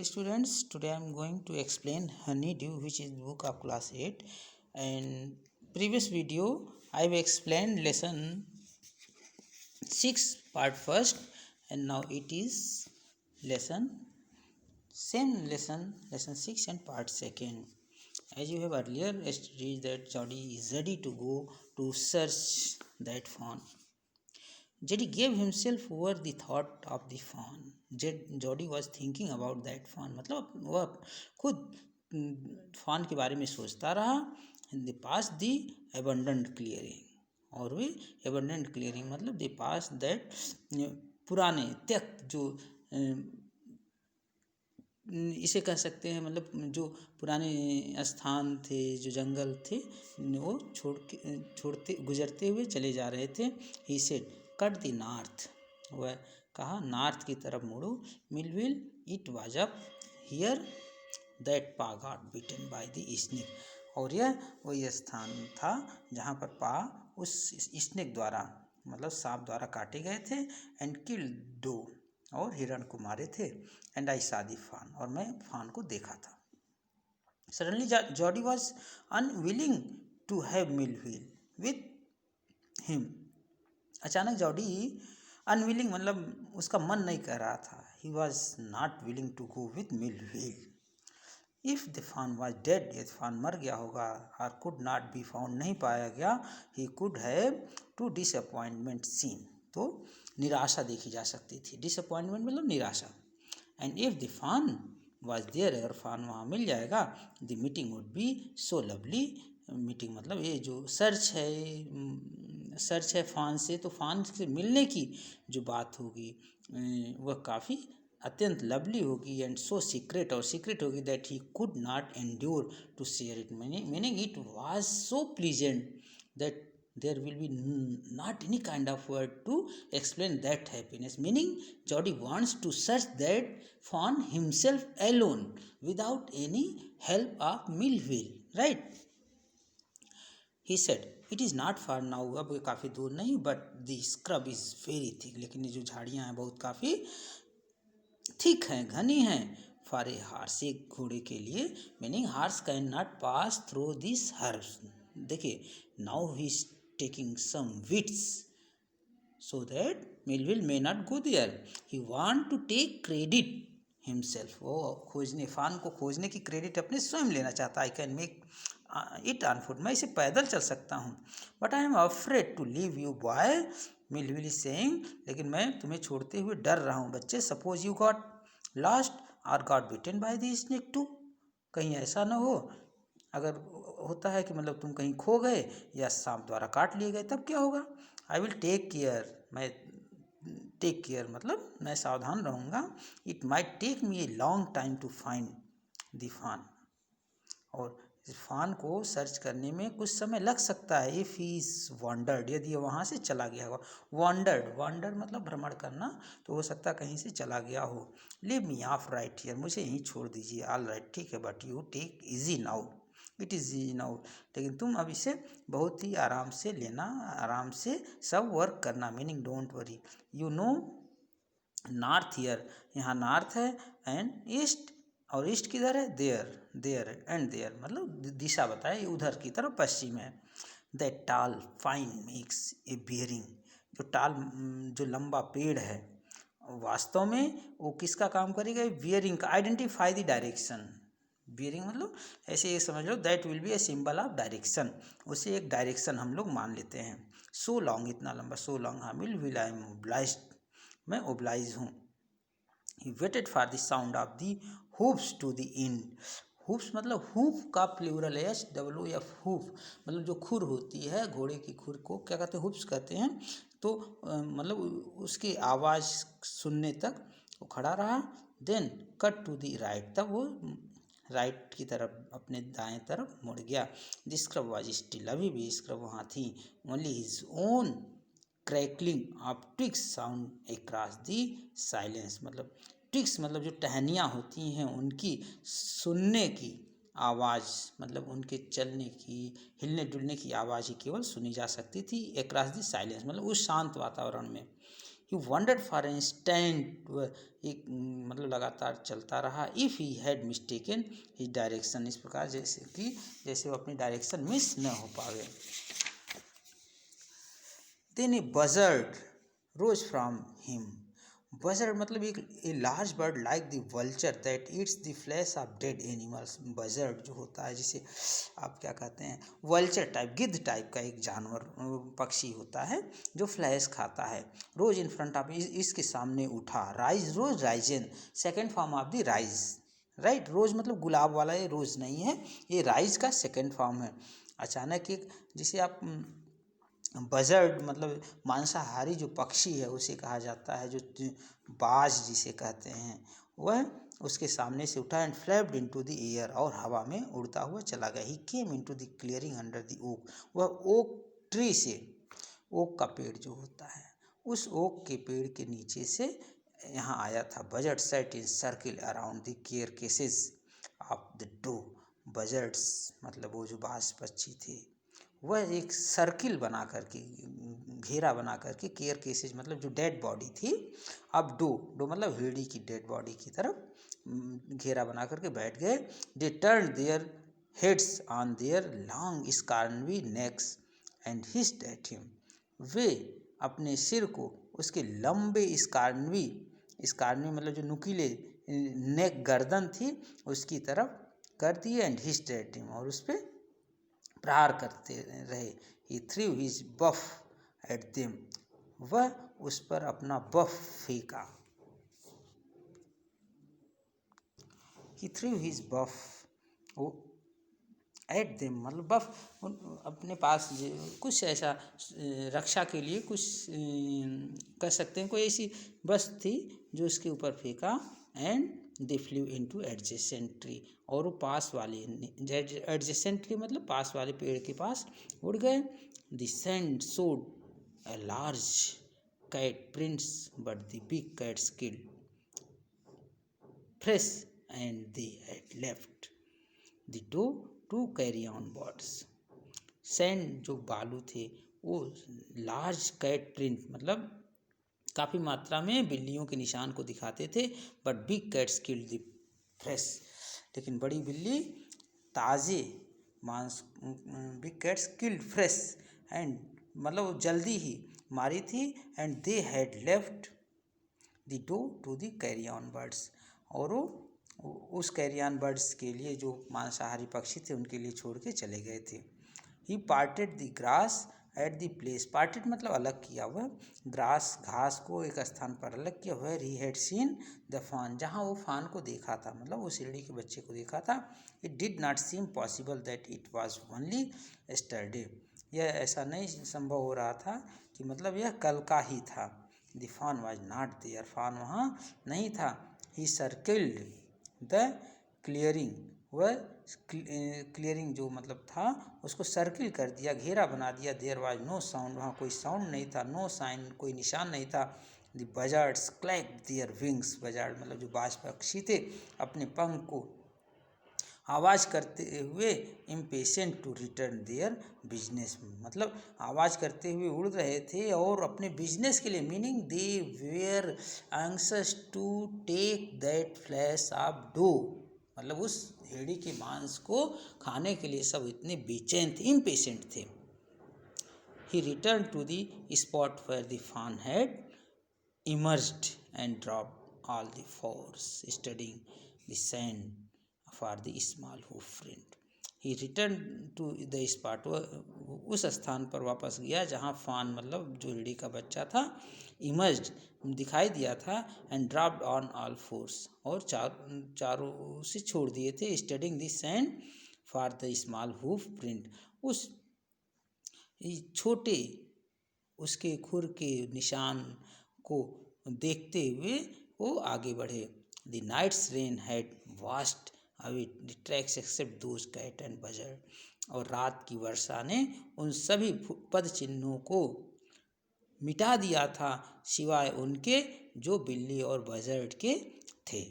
students, today I am going to explain Honeydew, which is book of class 8. And previous video I have explained lesson 6 part first, and now it is lesson 6 and part second. As you have earlier studied that Jody is ready to go to search that fawn. Jody gave himself over the thought of the fawn. Jody was thinking about that fawn. मतलब वह खुद fawn के बारे में सोचता रहा. And they passed the abandoned clearing. और वे abandoned clearing मतलब they passed that पुराने त्यक्त जो इसे कह सकते हैं, मतलब जो पुराने स्थान थे, जो जंगल थे, वो छोड़ते गुजरते हुए चले जा रहे थे. He said cut the north. वह कहा नॉर्थ की तरफ मुड़ो. Millwheel it was up here that Pa got beaten by the snake. और यह वही स्थान था जहाँ पर पा उस स्नेक द्वारा मतलब सांप द्वारा काटे गए थे. एंड किल डो और हिरण को मारे थे. एंड आई सा दी फान और मैं फान को देखा था. Suddenly Jody was unwilling to have Millwheel with him. अचानक जॉडी अनविलिंग मतलब उसका मन नहीं कर रहा था. He was not willing to go with Millwheel. If the fawn was dead, यदि फान मर गया होगा, और कुड नॉट बी फाउंड नहीं पाया गया, he could have to disappointment seen, तो निराशा देखी जा सकती थी. डिसअपॉइंटमेंट मतलब निराशा. And if the fawn was there, अगर फान वहाँ मिल जाएगा, the meeting would be so lovely. Meeting मतलब ये जो सर्च है फान से, तो फान से मिलने की जो बात होगी वह काफ़ी अत्यंत लवली होगी. एंड सो सीक्रेट, और सीक्रेट होगी that he could not endure to share it. Meaning it was so pleasant that there will be not any kind of word to explain that happiness. Meaning Jody wants to search that fawn himself alone without any help of Millville, right? He said it is not far now. अब काफ़ी दूर नहीं, but the scrub is very thick. लेकिन ये जो झाड़ियाँ हैं बहुत काफ़ी थिक हैं, घनी हैं. फॉर ए हार्स, एक घोड़े के लिए. Meaning horse can not pass through this herbs. देखिए now he taking some wits so that Melville may not go there. He want to take credit himself. वो खोजने फान को खोजने की क्रेडिट अपने स्वयं लेना चाहता. I can make it on foot. मैं इसे पैदल चल सकता हूँ. But I am afraid to leave you boy. मिलविल इज सेइंग, लेकिन मैं तुम्हें छोड़ते हुए डर रहा हूँ बच्चे. सपोज यू गॉट लॉस्ट और got bitten by the snake too. कहीं ऐसा ना हो, अगर होता है कि मतलब तुम कहीं खो गए या सांप द्वारा काट लिए गए, तब क्या होगा. I will take care. मैं टेक केयर मतलब मैं सावधान रहूँगा. It might take me a long time to find the fawn. और इस फान को सर्च करने में कुछ समय लग सकता है. इफ़ ही इज वॉन्डर्ड, यदि ये वहाँ से चला गया होगा. वॉन्डर्ड मतलब भ्रमण करना, तो हो सकता है कहीं से चला गया हो. Leave me off right here, मुझे यहीं छोड़ दीजिए. ऑल राइट, ठीक है, but you take easy now. It is easy now, लेकिन तुम अब इसे बहुत ही आराम से लेना, आराम से सब वर्क करना. Meaning don't worry. You know north here, यहाँ नॉर्थ है, एंड ईस्ट, और ईस्ट किधर है, देयर एंड देयर मतलब दिशा बताए, उधर की तरफ पश्चिम है. दैट टाल फाइन मेक्स ए बियरिंग. जो लंबा पेड़ है वास्तव में वो किसका काम करेगा, बियरिंग का. Identify the direction. बियरिंग मतलब ऐसे ये समझ लो that will be a symbol of direction. उसे एक डायरेक्शन हम लोग मान लेते हैं. सो लॉन्ग, इतना लंबा. सो लॉन्ग, हाँ. विल आई एम ओब्लाइज्ड, मैं ओब्लाइज हूँ. He waited for the sound of the hoofs to the end. Hoofs मतलब हूफ का प्लूरल है, SWF हूफ. मतलब जो खुर होती है घोड़े की, खुर को क्या कहते हैं, हूफ्स कहते हैं. तो मतलब उसकी आवाज़ सुनने तक वो खड़ा रहा. Then cut to the right, तब वो राइट की तरफ, अपने दाएं तरफ मुड़ गया. द स्क्रब वाज स्टिल, अभी भी स्क्रब वहाँ थी. Only his own crackling of twigs sound across the silence. मतलब ट्विग्स मतलब जो टहनियाँ होती हैं उनकी सुनने की आवाज़, मतलब उनके चलने की, हिलने डुलने की आवाज़ ही केवल सुनी जा सकती थी. अक्रॉस द साइलेंस मतलब उस शांत वातावरण में. ही वंडर्ड फॉर इंस्टेंट, एक मतलब लगातार चलता रहा। If he had mistaken his direction, इस प्रकार जैसे वो अपनी डायरेक्शन मिस न हो पावे। Then a buzzard rose from him, buzzard मतलब एक a large bird like the vulture that eats the flesh of dead animals. Buzzard जो होता है जिसे आप क्या कहते हैं, वल्चर टाइप, गिद्ध टाइप का एक जानवर पक्षी होता है जो फ्लैश खाता है। रोज इन फ्रंट ऑफ, इसके सामने उठा। Rise rose risen, second form of the rise, right. Rose मतलब गुलाब वाला, ये रोज नहीं है, ये राइज का सेकेंड फॉर्म है। अचानक एक, जिसे आप बजर्ड मतलब मांसाहारी जो पक्षी है उसे कहा जाता है, जो बाज जिसे कहते हैं, वह उसके सामने से उठा and flapped into the air, और हवा में उड़ता हुआ चला गया। He came into the clearing under the oak, वह ओक ट्री से, ओक का पेड़ जो होता है उस ओक के पेड़ के नीचे से यहाँ आया था। Buzzard set in circle around the carcasses of the doe, buzzards मतलब वो जो बाज पक्षी थे वह एक सर्किल बना करके, घेरा बना करके, केयर केसेज मतलब जो डेड बॉडी थी, अब डो मतलब हिरणी की डेड बॉडी की तरफ घेरा बना करके बैठ गए। They turn their heads on their long scrawny necks and hissed at him, वे अपने सिर को उसके लंबे स्कार्नवी मतलब जो नुकीले नेक गर्दन थी उसकी तरफ कर दिए। एंड हिस्ड एट हिम, और उस पर प्रहार करते रहे। He threw his buff at them, वह उस पर अपना बफ फेंका। He threw his buff at them मतलब बफ अपने पास कुछ ऐसा रक्षा के लिए कुछ कह सकते हैं, कोई ऐसी वस्तु थी जो उसके ऊपर फेंका। And they flu into adjacent tree, और वो पास वाले, एडजेसेंट ट्री मतलब पास वाले पेड़ के पास उड़ गए। The sand showed a large cat prints, but the big cats killed fresh, and they had left the doe to carry on birds. Sand जो बालू थे वो लार्ज कैट प्रिंट मतलब काफ़ी मात्रा में बिल्लियों के निशान को दिखाते थे। But big cats killed the fresh, लेकिन बड़ी बिल्ली ताज़े मांस, big cats killed fresh and मतलब वो जल्दी ही मारी थी। And they had left the doe to the carrion birds, और वो उस कैरी ऑन बर्ड्स के लिए जो मांसाहारी पक्षी थे उनके लिए छोड़ के चले गए थे। He parted the grass at the place, parted मतलब अलग किया, वह ग्रास घास को एक स्थान पर अलग किया। Where he had seen the fawn, जहाँ वो फान को देखा था मतलब वो शिरडी के बच्चे को देखा था। It did not seem possible that it was only yesterday, यह ऐसा नहीं संभव हो रहा था कि मतलब यह कल का ही था। The fawn was not there, फान वहाँ नहीं था। ही सर्किल्ड द क्लियरिंग, वह क्लियरिंग जो मतलब था उसको सर्किल कर दिया, घेरा बना दिया। देयर वाज नो साउंड, वहाँ कोई साउंड नहीं था। नो साइन, कोई निशान नहीं था। द बजार्ड्स क्लैप्ड देयर विंग्स, बजार्ड मतलब जो बाज पक्षी थे अपने पंख को आवाज़ करते हुए impatient to return their business, मतलब आवाज़ करते हुए उड़ रहे थे और अपने बिजनेस के लिए, meaning they were anxious to take that flesh of doe, मतलब उस भेड़ी के मांस को खाने के लिए सब इतने बेचैन थे, इम्पेशेंट थे। He return to the spot where the fawn had emerged and dropped all the fours studying the sand for the small hoof print. He return to the spot, उस स्थान पर वापस गया जहाँ फान मतलब जो हिरणी का बच्चा था इमर्ज्ड दिखाई दिया था। And dropped on all force, और चारों से छोड़ दिए थे। Studying the sand for the small hoof print, उस छोटे उसके खुर के निशान को देखते हुए वो आगे बढ़े। The night's rain had washed away the tracks except those cat and buzzard, और रात की वर्षा ने उन सभी पद चिन्हों को मिटा दिया था सिवाय उनके जो बिल्ली और बजर्ड के थे।